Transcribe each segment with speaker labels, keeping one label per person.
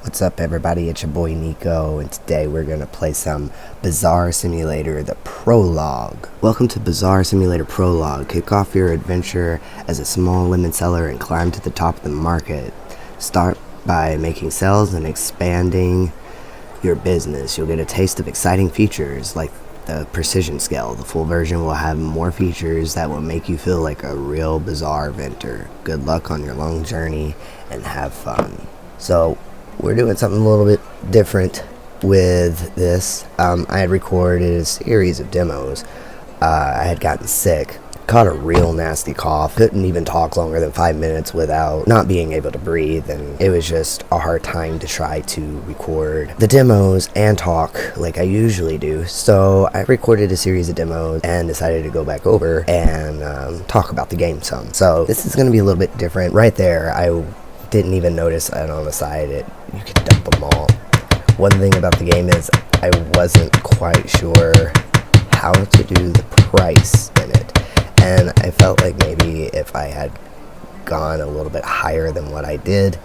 Speaker 1: What's up, everybody? It's your boy Nico, and today we're going to play some Bazaar Simulator, the Prologue. Welcome to Bazaar Simulator Prologue. Kick off your adventure as a small lemon seller and climb to the top of the market. Start by making sales and expanding your business. You'll get a taste of exciting features like the precision scale. The full version will have more features that will make you feel like a real Bazaar vendor. Good luck on your long journey and have fun. So, we're doing something a little bit different with this. I had recorded a series of demos. I had gotten sick, caught a real nasty cough, couldn't even talk longer than 5 minutes without not being able to breathe, and it was just a hard time to try to record the demos and talk like I usually do. So I recorded a series of demos and decided to go back over and talk about the game some. So this is going to be a little bit different. Right there, I didn't even notice it on the side. You could dump them all. One thing about the game is I wasn't quite sure how to do the price in it, and I felt like maybe if I had gone a little bit higher than what I did,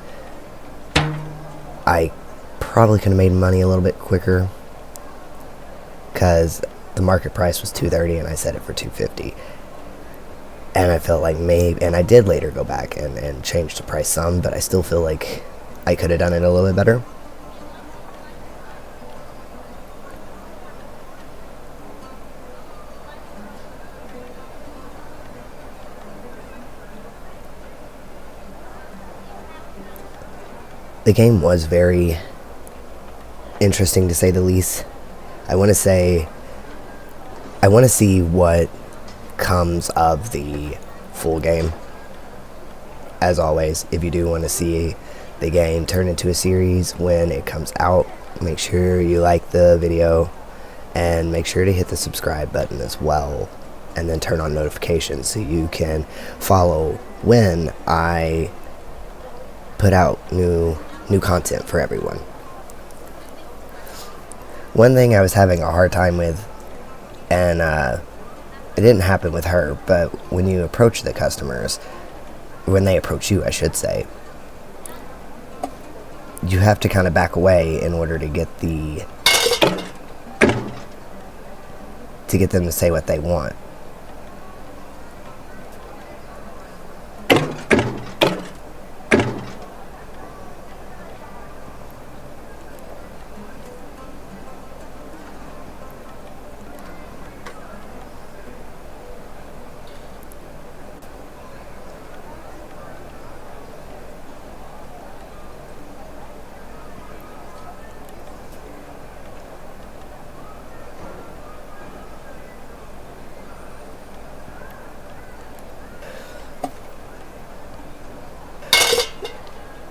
Speaker 1: I probably could have made money a little bit quicker, because the market price was $230 and I set it for $250. And I felt like maybe, and I did later go back and change the price some, but I still feel like I could have done it a little bit better. The game was very interesting, to say the least. I want to see what comes of the full game. As always, if you do want to see the game turn into a series when it comes out, make sure you like the video and make sure to hit the subscribe button as well, and then turn on notifications so you can follow when I put out new content for everyone. One thing I was having a hard time with, and it didn't happen with her, but when you approach the customers, when they approach you, I should say, you have to kind of back away in order to get them to say what they want.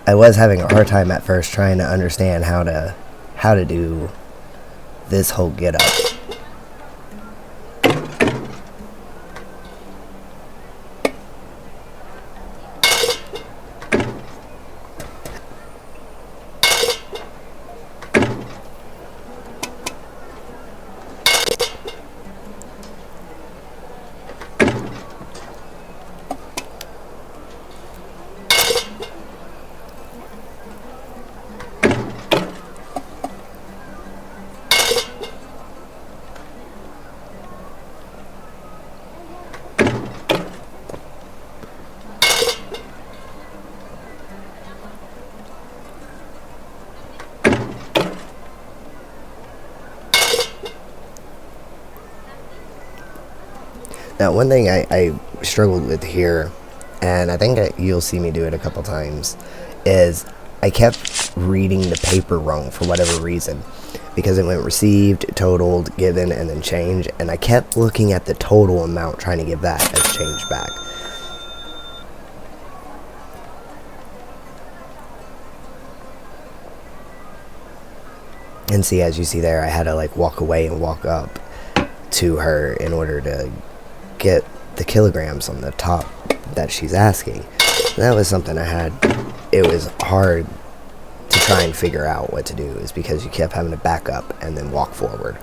Speaker 1: I was having a hard time at first trying to understand how to do this whole get up. Now, one thing I struggled with here, and I think you'll see me do it a couple times, is I kept reading the paper wrong for whatever reason, because it went received, totaled, given, and then change, and I kept looking at the total amount trying to give that as change back. And see, as you see there, I had to like walk away and walk up to her in order to get the kilograms on the top that she's asking. That was something it was hard to try and figure out what to do, is because you kept having to back up and then walk forward.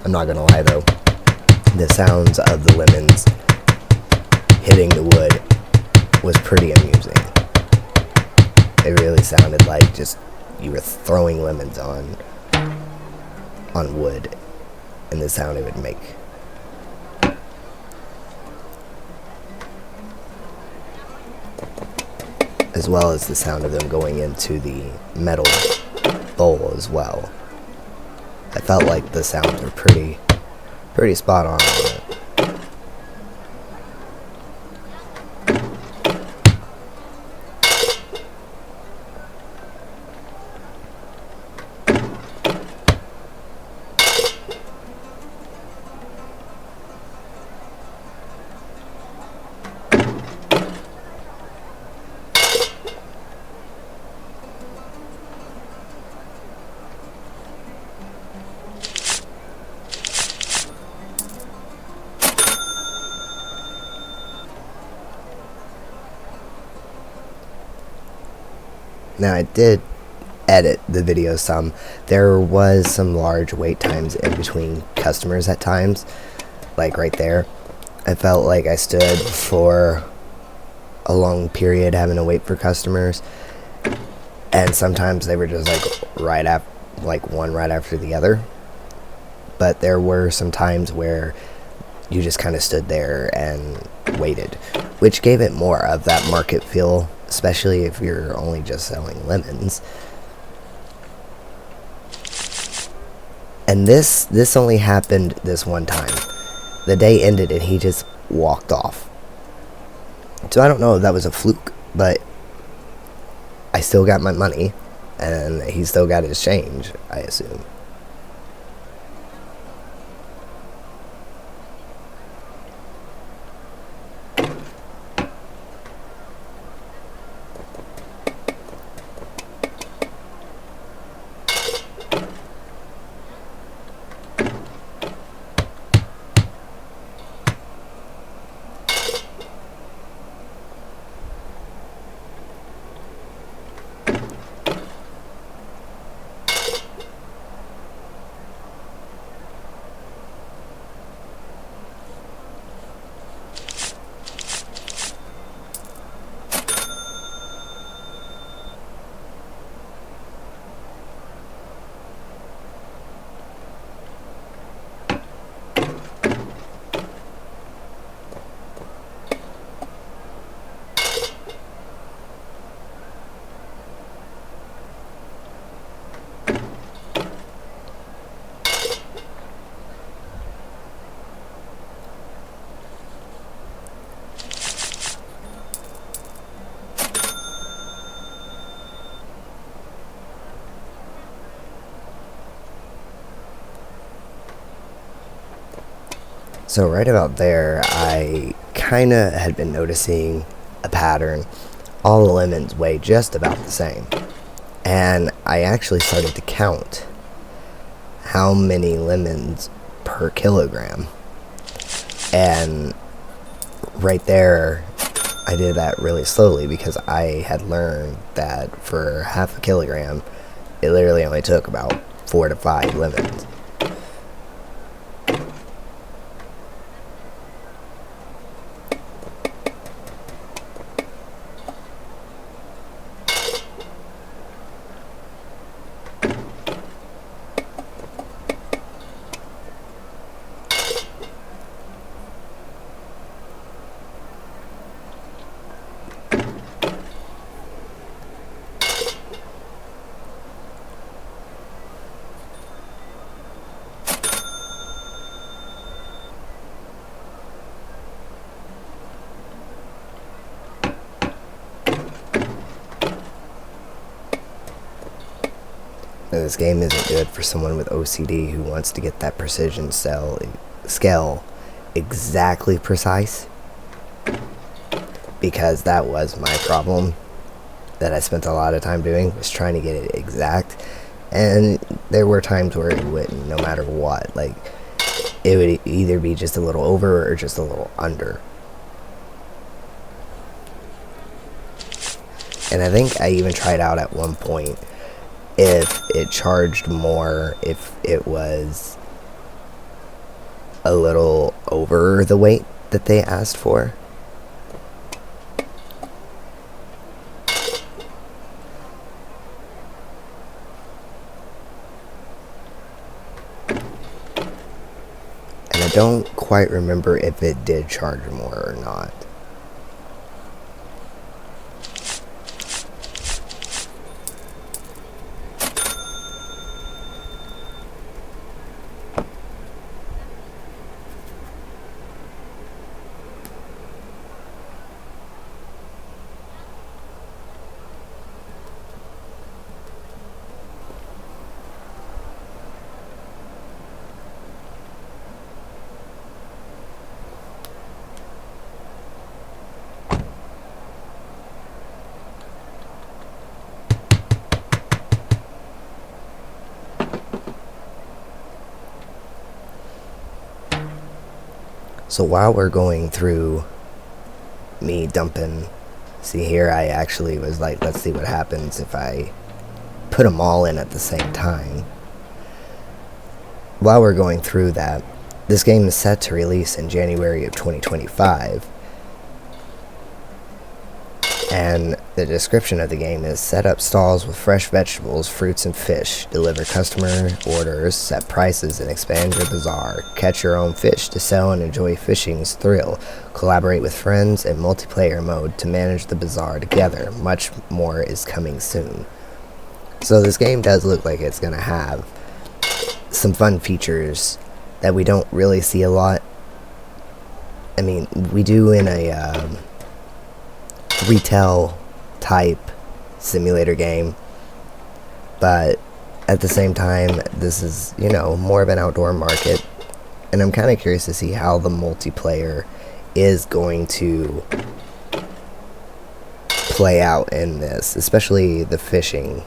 Speaker 1: I'm not gonna lie though, the sounds of the lemons hitting the wood was pretty amusing. It really sounded like just you were throwing lemons on wood, and the sound it would make. As well as the sound of them going into the metal bowl as well. I felt like the sounds were pretty spot on it. Now, I did edit the video some. There was some large wait times in between customers at times, like right there. I felt like I stood for a long period having to wait for customers, and sometimes they were just like one right after the other. But there were some times where you just kind of stood there and waited, which gave it more of that market feel, especially if you're only just selling lemons. And this only happened this one time. The day ended and he just walked off. So I don't know if that was a fluke, but I still got my money, and he still got his change, I assume. So right about there, I kind of had been noticing a pattern. All the lemons weigh just about the same. And I actually started to count how many lemons per kilogram. And right there, I did that really slowly because I had learned that for half a kilogram, it literally only took about 4 to 5 lemons. This game isn't good for someone with OCD who wants to get that precision scale exactly precise, because that was my problem that I spent a lot of time doing, was trying to get it exact. And there were times where it wouldn't, no matter what. Like, it would either be just a little over or just a little under. And I think I even tried out at one point if it charged more if it was a little over the weight that they asked for. And I don't quite remember if it did charge more or not. So while we're going through me dumping, see here, I actually was like, let's see what happens if I put them all in at the same time. While we're going through that, this game is set to release in January of 2025. And the description of the game is: set up stalls with fresh vegetables, fruits, and fish. Deliver customer orders, set prices, and expand your bazaar. Catch your own fish to sell and enjoy fishing's thrill. Collaborate with friends in multiplayer mode to manage the bazaar together. Much more is coming soon. So this game does look like it's going to have some fun features that we don't really see a lot. I mean, we do in a retail type simulator game, but at the same time, this is, you know, more of an outdoor market, and I'm kind of curious to see how the multiplayer is going to play out in this, especially the fishing.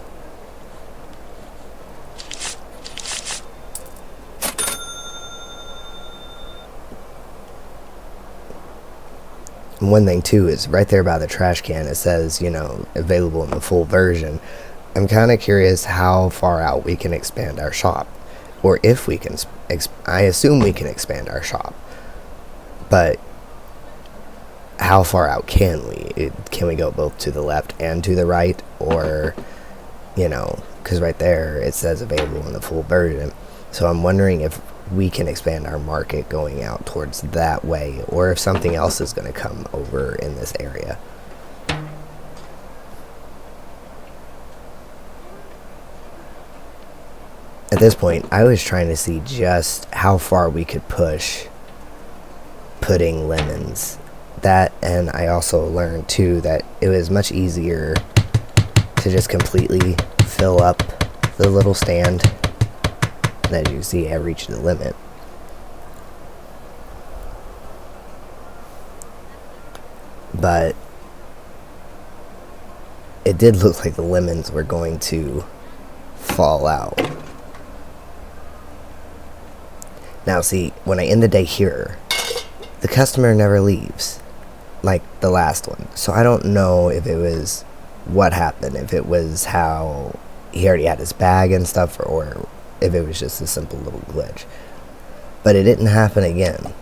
Speaker 1: And one thing too is right there by the trash can, it says, you know, available in the full version. I'm kind of curious how far out we can expand our shop, or if we can. I assume we can expand our shop, but how far out can we? Can we go both to the left and to the right, or, you know, because right there it says available in the full version. So I'm wondering if we can expand our market going out towards that way, or if something else is going to come over in this area. At this point, I was trying to see just how far we could push putting lemons. That, and I also learned too that it was much easier to just completely fill up the little stand. As you can see, I reached the limit. But it did look like the lemons were going to fall out. Now see, when I end the day here, the customer never leaves, like the last one. So I don't know if it was what happened, if it was how he already had his bag and stuff, or if it was just a simple little glitch. But it didn't happen again.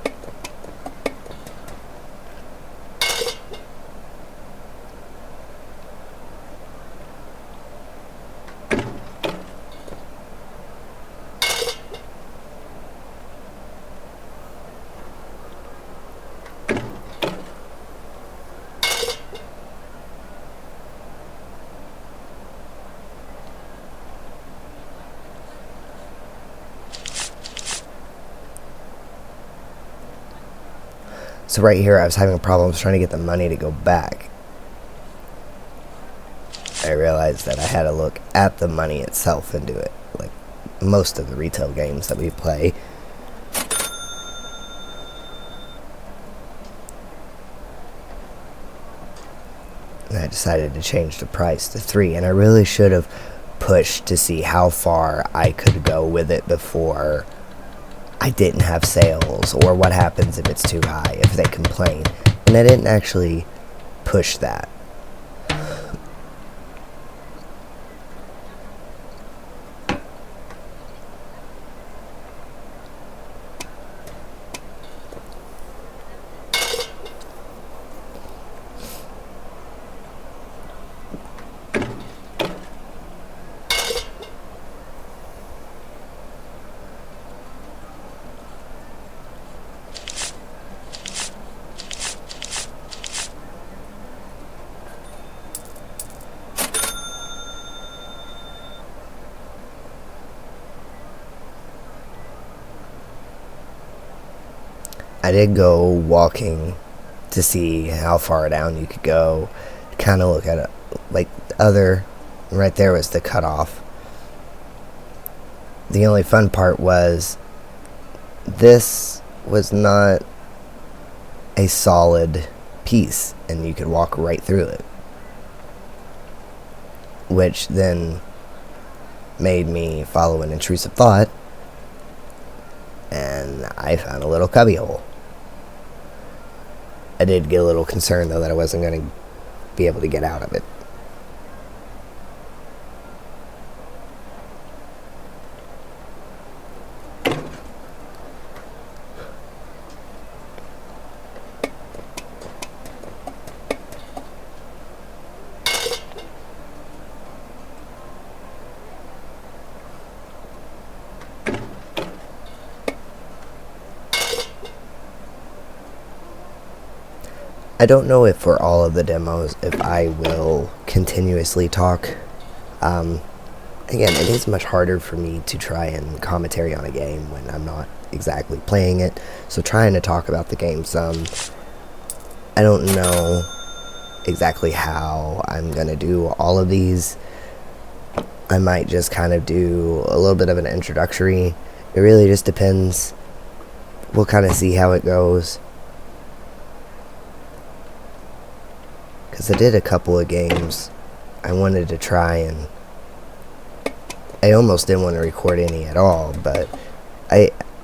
Speaker 1: So right here, I was having problems trying to get the money to go back. I realized that I had to look at the money itself and do it, like most of the retail games that we play. And I decided to change the price to 3, and I really should have pushed to see how far I could go with it before I didn't have sales, or what happens if it's too high, if they complain. And I didn't actually push that. I did go walking to see how far down you could go, kind of look at it. Like, right there was the cutoff. The only fun part was, this was not a solid piece, and you could walk right through it. Which then made me follow an intrusive thought, and I found a little cubbyhole. I did get a little concerned, though, that I wasn't going to be able to get out of it. I don't know if for all of the demos, if I will continuously talk. Again, it is much harder for me to try and commentary on a game when I'm not exactly playing it. So trying to talk about the game some, I don't know exactly how I'm going to do all of these. I might just kind of do a little bit of an introductory. It really just depends. We'll kind of see how it goes. Because I did a couple of games I wanted to try, and I almost didn't want to record any at all, but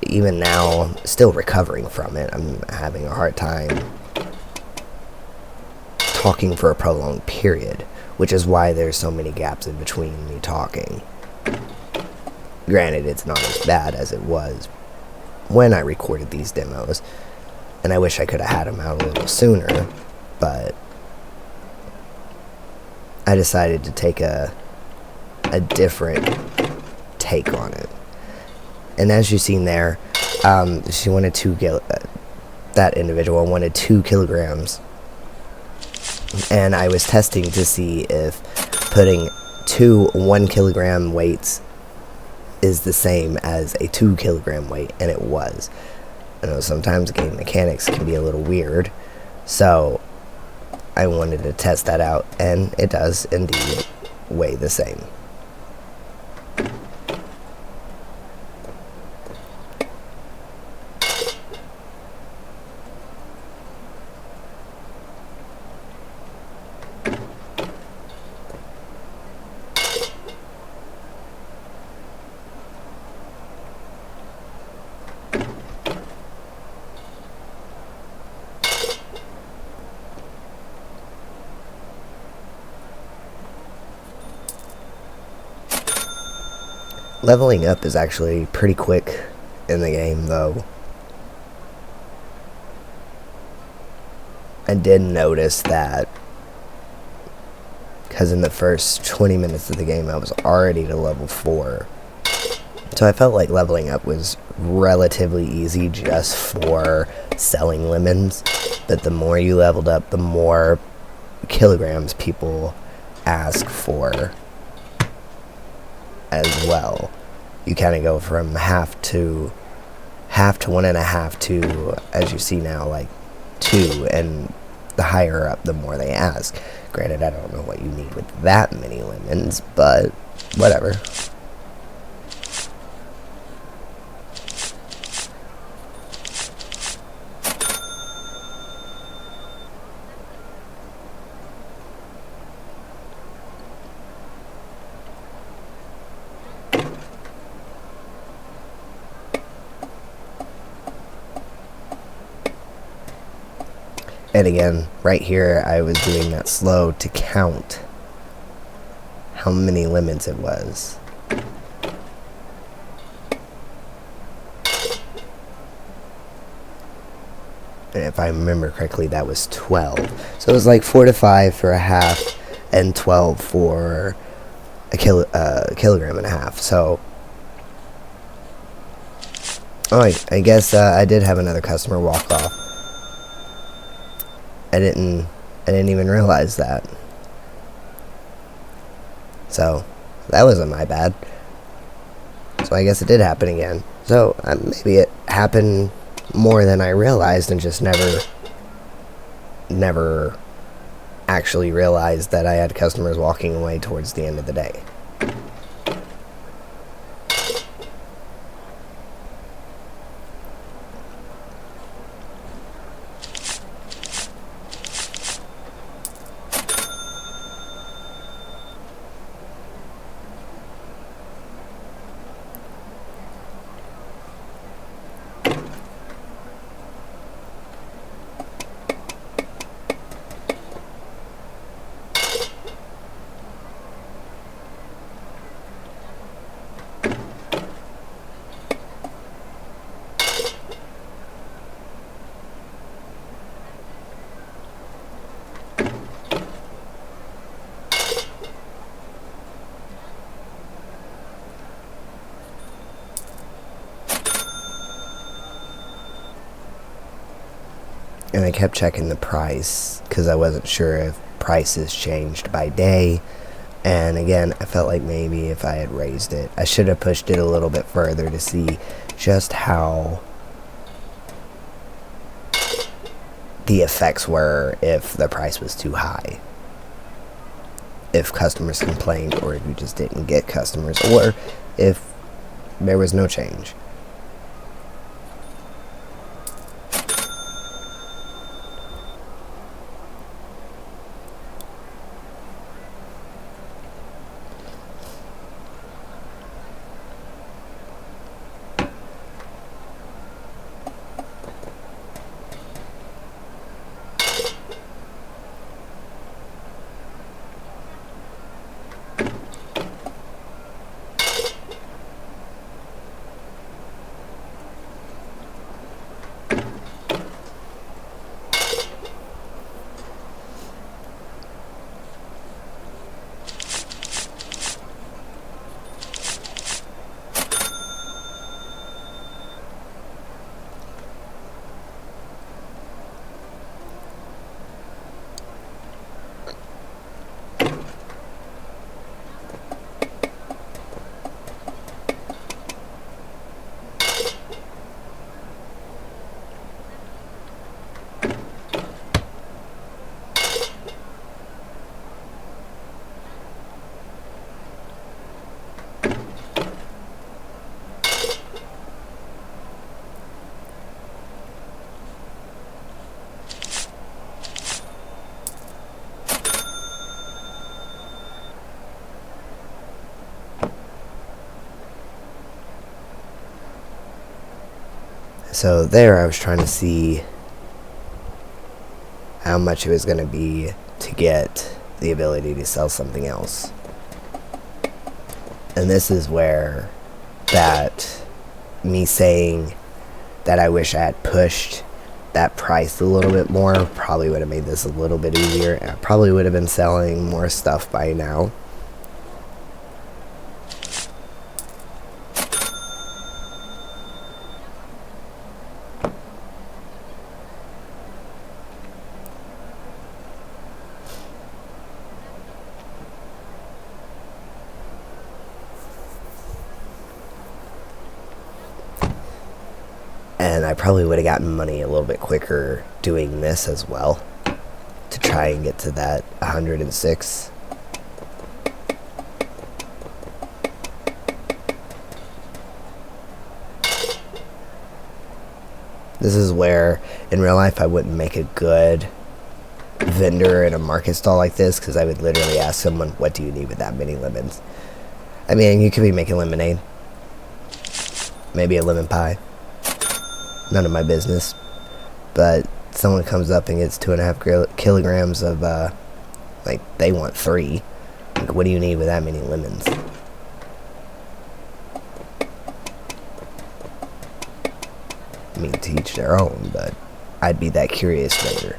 Speaker 1: even now, I'm still recovering from it. I'm having a hard time talking for a prolonged period, which is why there's so many gaps in between me talking. Granted, it's not as bad as it was when I recorded these demos, and I wish I could have had them out a little sooner, but I decided to take a different take on it. And as you've seen there, she wanted that individual wanted 2 kilograms. And I was testing to see if putting 2 1-kilogram weights is the same as a 2-kilogram weight, and it was. I know sometimes game mechanics can be a little weird, so I wanted to test that out, and it does indeed weigh the same. Leveling up is actually pretty quick in the game, though. I did notice that, because in the first 20 minutes of the game I was already to level 4. So I felt like leveling up was relatively easy just for selling lemons. But the more you leveled up, the more kilograms people ask for as well. You kind of go from half to 1.5 to, as you see now, like 2, and the higher up, the more they ask. Granted, I don't know what you need with that many lemons, but whatever. And again, right here, I was doing that slow to count how many lemons it was. And if I remember correctly, that was 12. So it was like 4 to 5 for a half, and 12 for a kilogram and a half. So, I guess I did have another customer walk off. I didn't even realize that. So, that wasn't my bad. So I guess it did happen again. So, maybe it happened more than I realized, and just never actually realized that I had customers walking away towards the end of the day. And I kept checking the price because I wasn't sure if prices changed by day. And again, I felt like maybe if I had raised it, I should have pushed it a little bit further to see just how the effects were if the price was too high. If customers complained, or if you just didn't get customers, or if there was no change. So there I was trying to see how much it was going to be to get the ability to sell something else. And this is where that me saying that I wish I had pushed that price a little bit more probably would have made this a little bit easier. I probably would have been selling more stuff by now. And I probably would have gotten money a little bit quicker doing this as well, to try and get to that 106. This is where, in real life, I wouldn't make a good vendor in a market stall like this, because I would literally ask someone, what do you need with that many lemons? I mean, you could be making lemonade. Maybe a lemon pie. None of my business. But someone comes up and gets 2.5 kilograms of, like, they want 3. Like, what do you need with that many lemons? I mean, to each their own, but I'd be that curious vendor.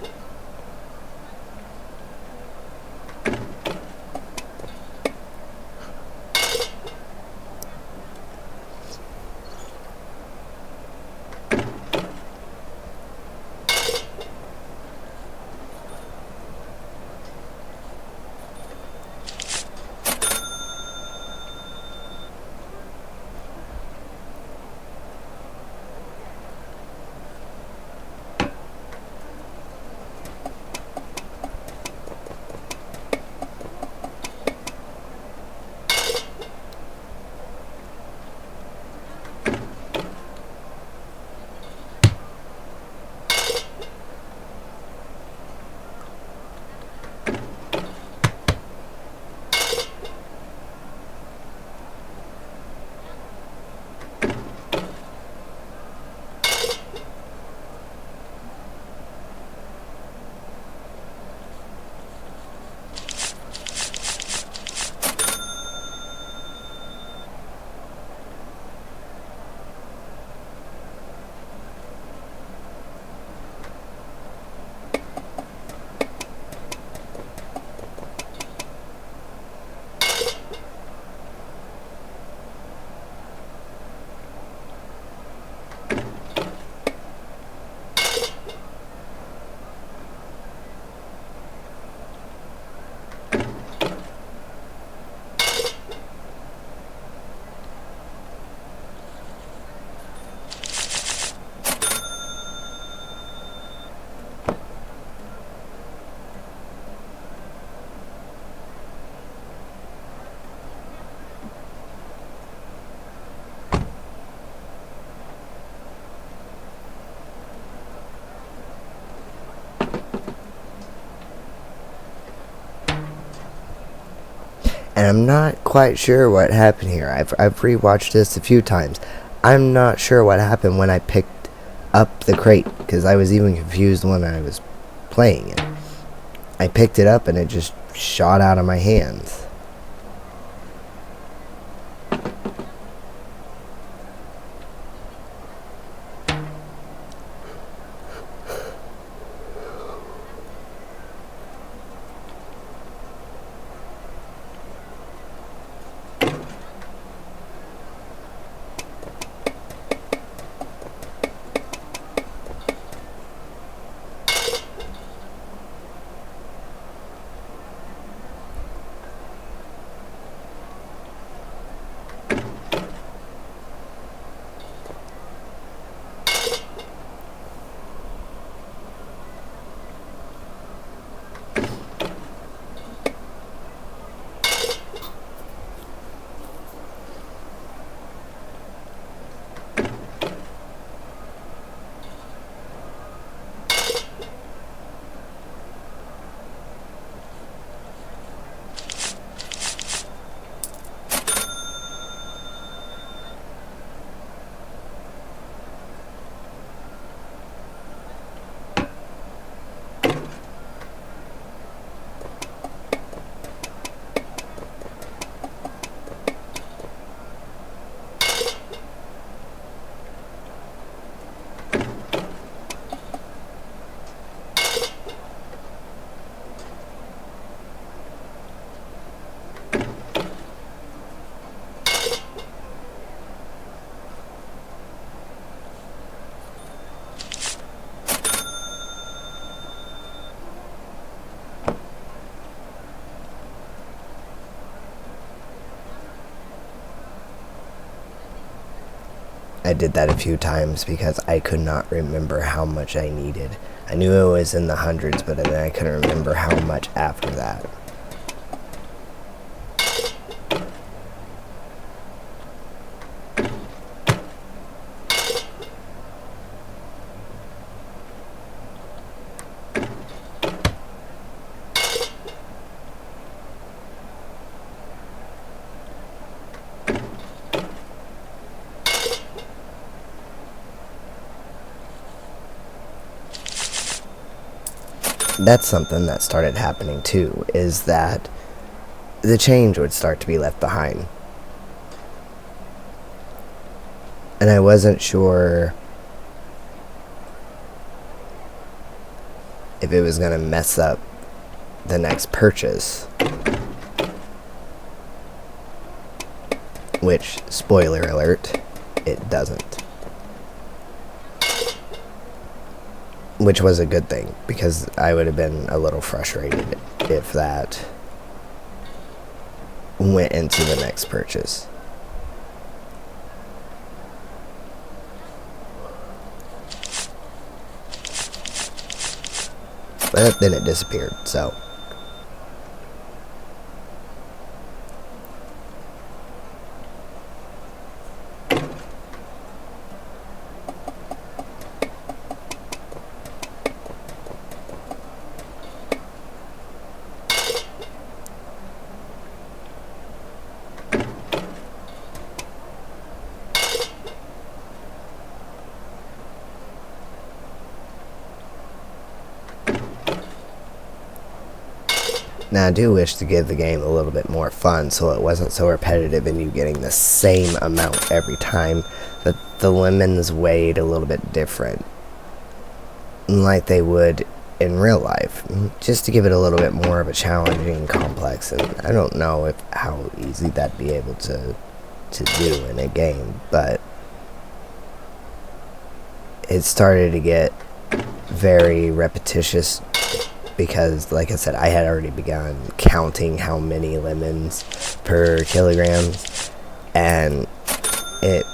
Speaker 1: And I'm not quite sure what happened here. I've rewatched this a few times. I'm not sure what happened when I picked up the crate, because I was even confused when I was playing it. I picked it up and it just shot out of my hands. I did that a few times because I could not remember how much I needed. I knew it was in the hundreds, but then I couldn't remember how much after that. That's something that started happening too, is that the change would start to be left behind. And I wasn't sure if it was going to mess up the next purchase. Which, spoiler alert, it doesn't. Which was a good thing, because I would have been a little frustrated if that went into the next purchase. But then it disappeared, so... Now, I do wish to give the game a little bit more fun, so it wasn't so repetitive and you getting the same amount every time, that the lemons weighed a little bit different, like they would in real life, just to give it a little bit more of a challenging and complex. And I don't know how easy that'd be able to do in a game, but it started to get very repetitious. Because, like I said, I had already begun counting how many lemons per kilograms, and it,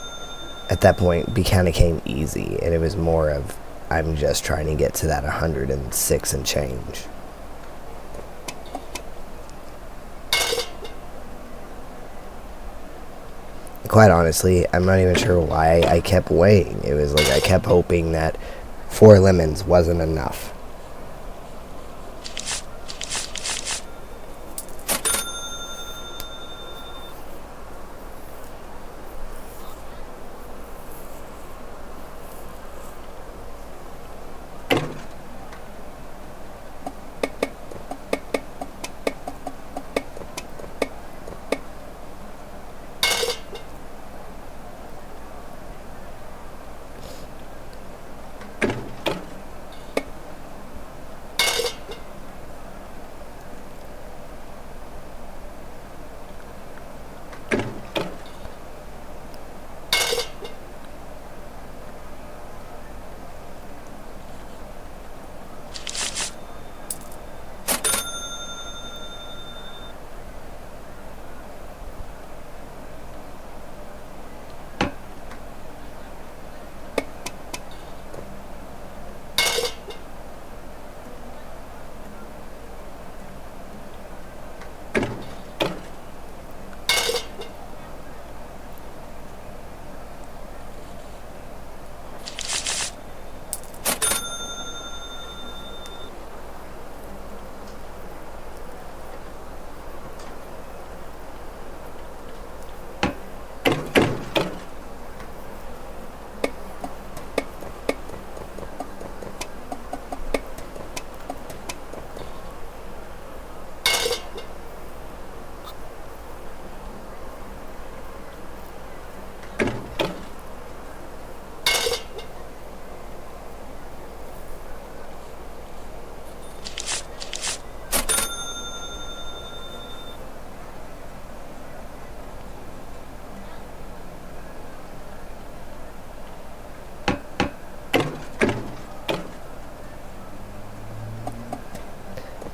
Speaker 1: at that point, kind of came easy, and it was more of, I'm just trying to get to that 106 and change. Quite honestly, I'm not even sure why I kept weighing. It was like I kept hoping that 4 lemons wasn't enough.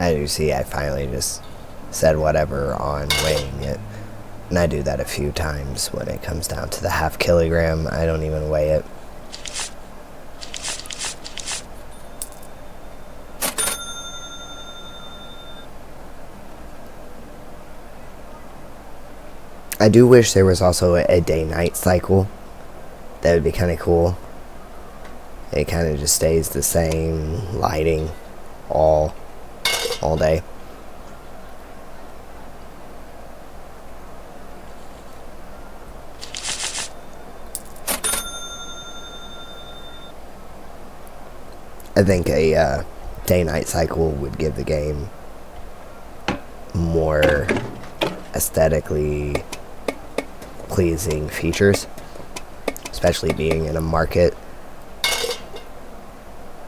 Speaker 1: As you see, I finally just said whatever on weighing it. And I do that a few times when it comes down to the half kilogram. I don't even weigh it. I do wish there was also a day-night cycle. That would be kind of cool. It kind of just stays the same lighting all day. I think a day-night cycle would give the game more aesthetically pleasing features, especially being in a market.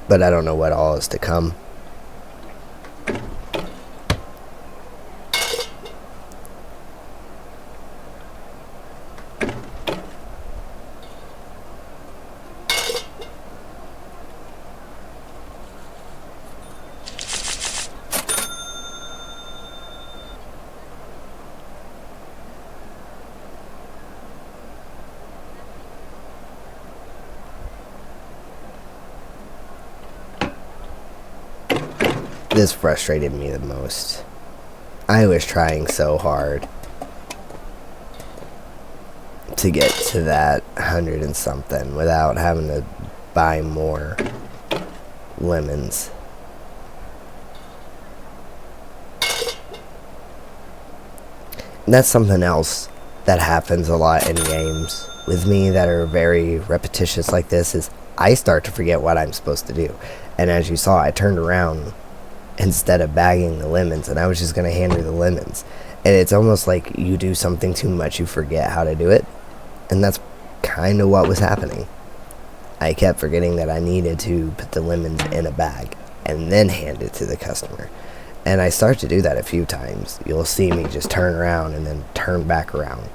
Speaker 1: But I don't know what all is to come. This frustrated me the most. I was trying so hard to get to that 100 and something without having to buy more lemons. And that's something else that happens a lot in games with me that are very repetitious like this, is I start to forget what I'm supposed to do. And as you saw, I turned around instead of bagging the lemons, and I was just going to hand her the lemons. And it's almost like you do something too much, you forget how to do it. And that's kind of what was happening. I kept forgetting that I needed to put the lemons in a bag and then hand it to the customer. And I start to do that a few times. You'll see me just turn around and then turn back around.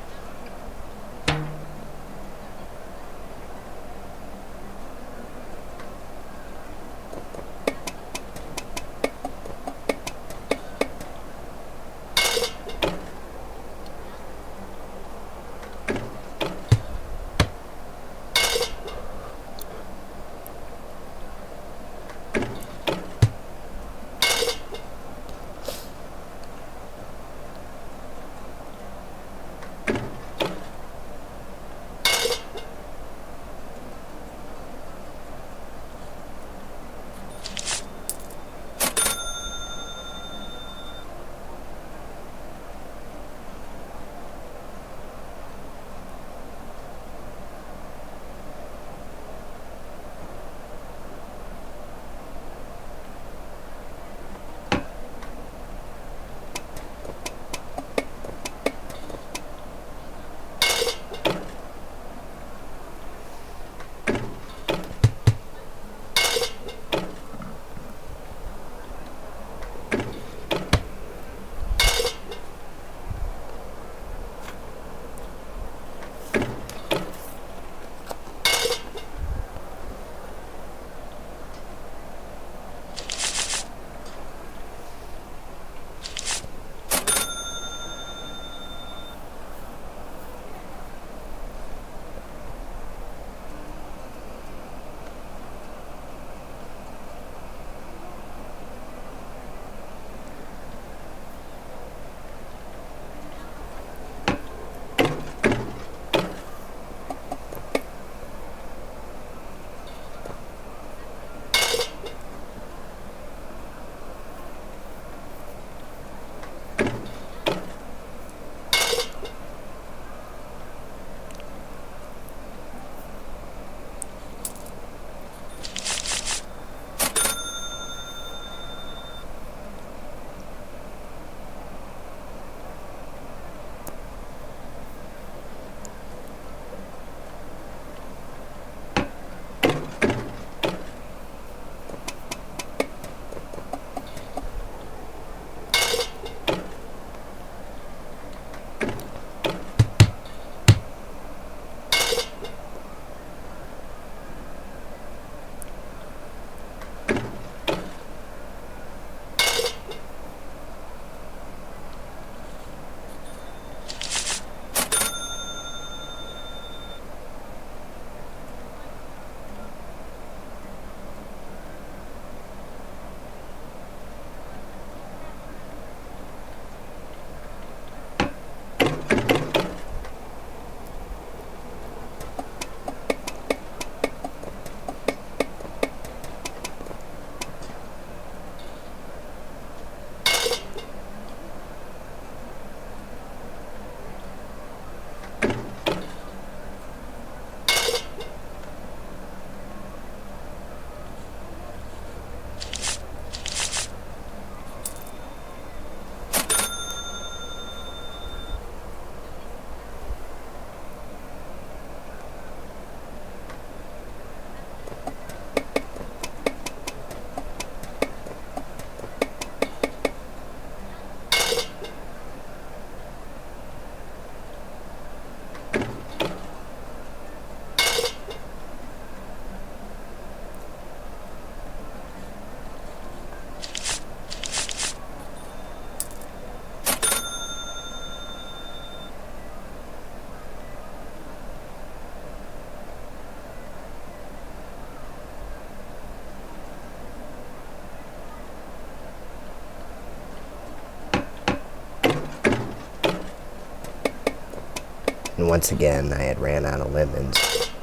Speaker 1: And once again, I had ran out of lemons.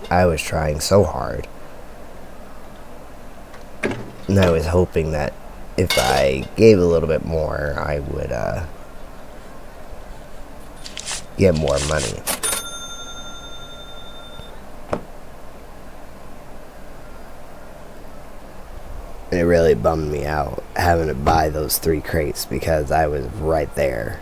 Speaker 1: I was trying so hard. And I was hoping that if I gave a little bit more, I would get more money. And it really bummed me out having to buy those 3 crates because I was right there.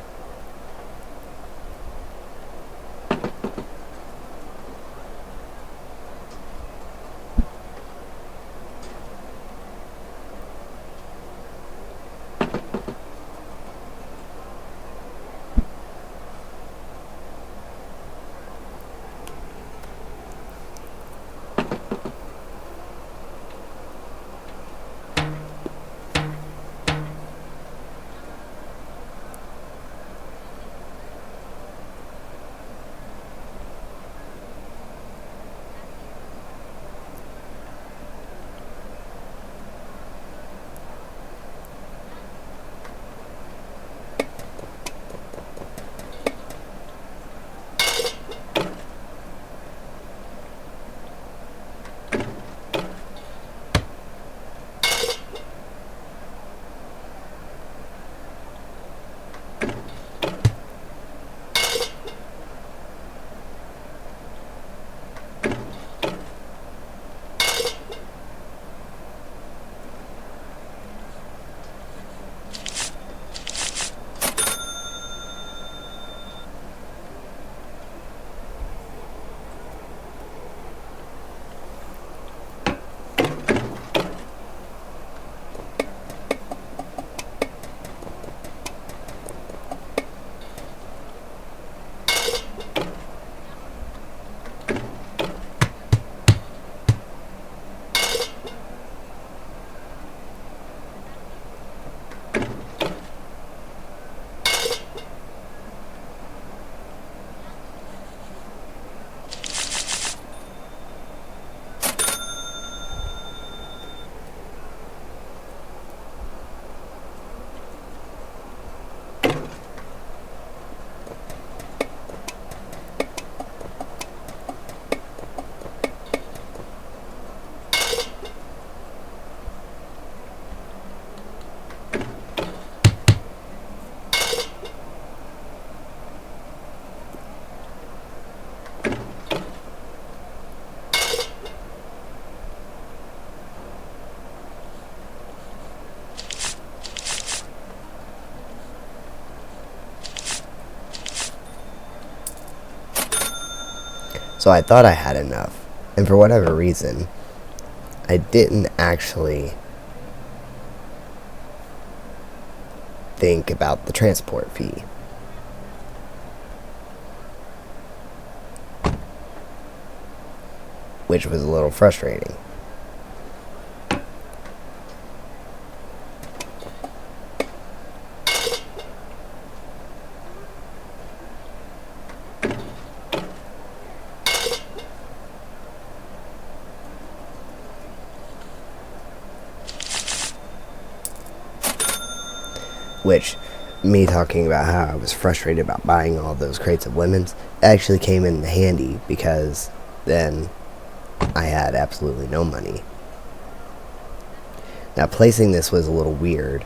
Speaker 1: So I thought I had enough, and for whatever reason, I didn't actually think about the transport fee. Which was a little frustrating. Which, me talking about how I was frustrated about buying all those crates of lemons actually came in handy because then I had absolutely no money. Now, placing this was a little weird.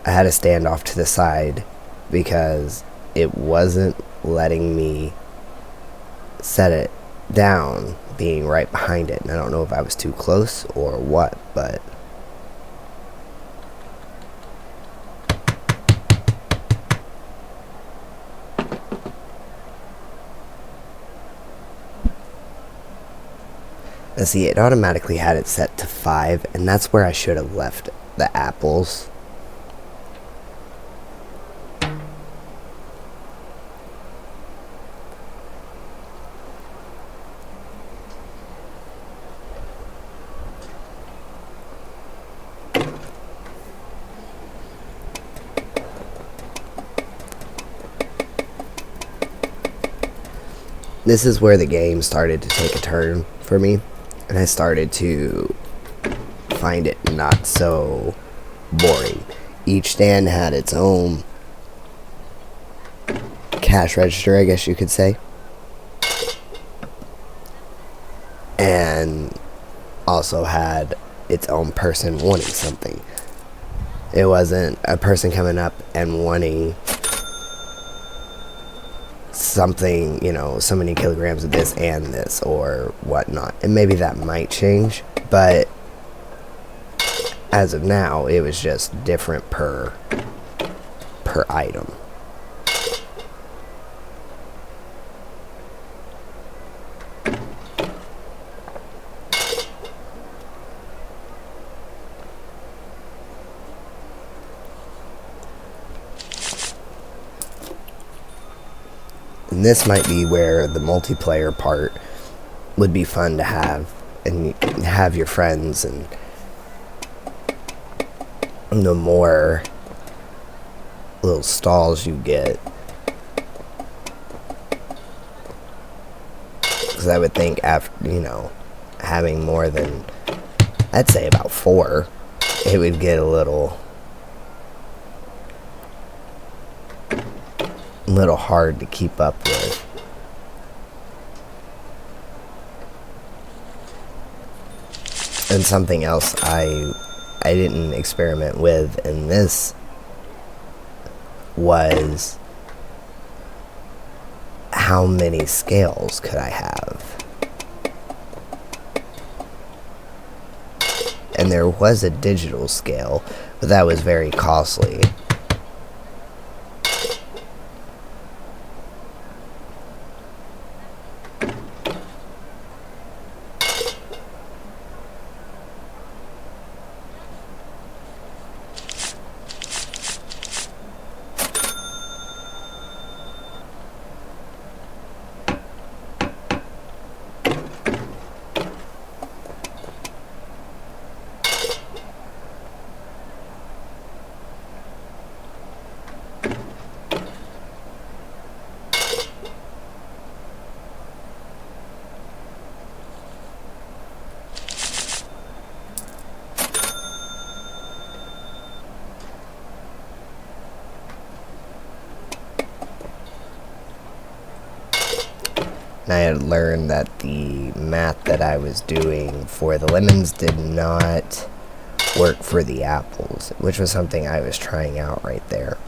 Speaker 1: I had to stand off to the side because it wasn't letting me set it down being right behind it. And I don't know if I was too close or what, but let's see, it automatically had it set to 5, and that's where I should have left the apples. This is where the game started to take a turn for me, and I started to find it not so boring. Each stand had its own cash register, I guess you could say. also had its own person wanting something. It wasn't a person coming up and wanting something, so many kilograms of this and this or whatnot. And maybe that might change, but as of now, it was just different per item. And this might be where the multiplayer part would be fun to have, and have your friends, and the more little stalls you get. Because I would think after, having more than, I'd say about 4, it would get a little hard to keep up with. And something else I didn't experiment with in this was how many scales could I have. And there was a digital scale, but that was very costly. And I had learned that the math that I was doing for the lemons did not work for the apples, which was something I was trying out right there.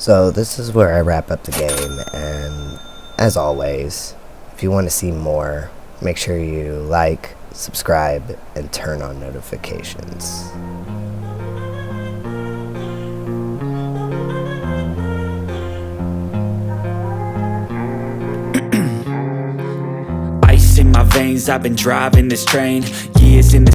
Speaker 1: So this is where I wrap up the game, and as always, if you want to see more, make sure you like, subscribe, and turn on notifications.
Speaker 2: Ice in my veins, I've been driving this train, years in the